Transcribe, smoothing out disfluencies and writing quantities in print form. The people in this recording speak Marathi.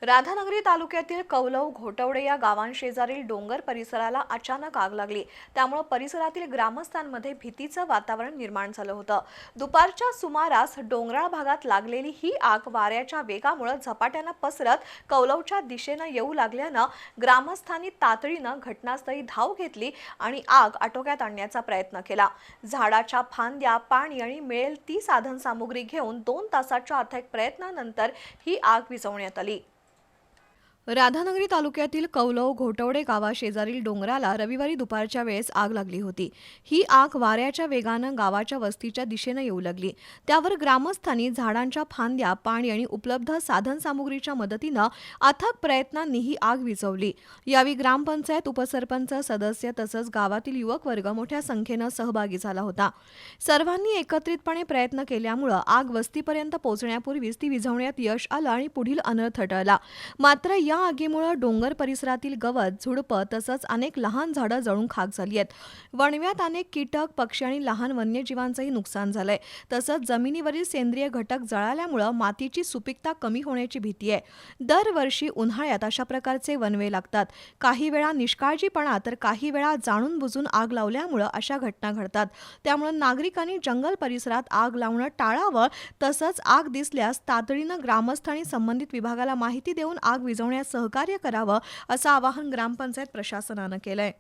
राधानगरी तालुक्यातील कौलव घोटवडे या गावांशेजारील डोंगर परिसराला अचानक आग लागली। त्यामुळे परिसरातील ग्रामस्थांमध्ये भीतीचं वातावरण निर्माण झालं होतं। दुपारच्या सुमारास डोंगराळ भागात लागलेली ही आग वाऱ्याच्या वेगामुळे झपाट्याने पसरत कौलवच्या दिशेने येऊ लागल्यानं ग्रामस्थांनी तातडीनं घटनास्थळी धाव घेतली आणि आग आटोक्यात आणण्याचा प्रयत्न केला। झाडाच्या फांद्या, पाणी आणि मिळेल ती साधनसामुग्री घेऊन 2 तासाच्या अथक प्रयत्नानंतर ही आग विझवण्यात आली। राधानगरी तालुक्यातील कौलव घोटवडे गावाशेजारील डोंगराला रविवारी दुपारच्या वेळेस आग लागली होती। ही आग वाऱ्याच्या वेगानं गावाच्या वस्तीच्या दिशेने येऊ लागली। त्यावर ग्रामस्थांनी झाडांच्या फांद्या, पाणी आणि उपलब्ध साधनसामुग्रीच्या मदतीनं अथक प्रयत्नांनी ही आग विझवली। यावेळी ग्रामपंचायत उपसरपंच सदस्य तसंच गावातील युवक वर्ग मोठ्या संख्येनं सहभागी झाला होता। सर्वांनी एकत्रितपणे प्रयत्न केल्यामुळे आग वस्तीपर्यंत पोहोचण्यापूर्वीच ती विझवण्यात यश आलं आणि पुढील अनर्थ टळला। मात्र या आगीमुळे डोंगर परिसरातील गवत, झुडपं तसंच अनेक लहान झाडं जळून खाक झाली आहेत। वणव्यात अनेक कीटक, पक्षी आणि लहान वन्यजीवांचंही नुकसान झालंय। तसंच जमिनीवरील सेंद्रिय घटक जळाल्यामुळे मातीची सुपीकता कमी होण्याची भीती आहे। दरवर्षी उन्हाळ्यात अशा प्रकारचे वणवे लागतात। काही वेळा निष्काळजीपणा तर काही वेळा जाणून बुजून आग लावल्यामुळे अशा घटना घडतात। त्यामुळे नागरिकांनी जंगल परिसरात आग लावणं टाळावं, तसंच आग दिसल्यास तातडीनं ग्रामस्थ आणि संबंधित विभागाला माहिती देऊन आग विझवण्यास सहकार्य करावं, असं आवाहन ग्रामपंचायत प्रशासनानं केलंय।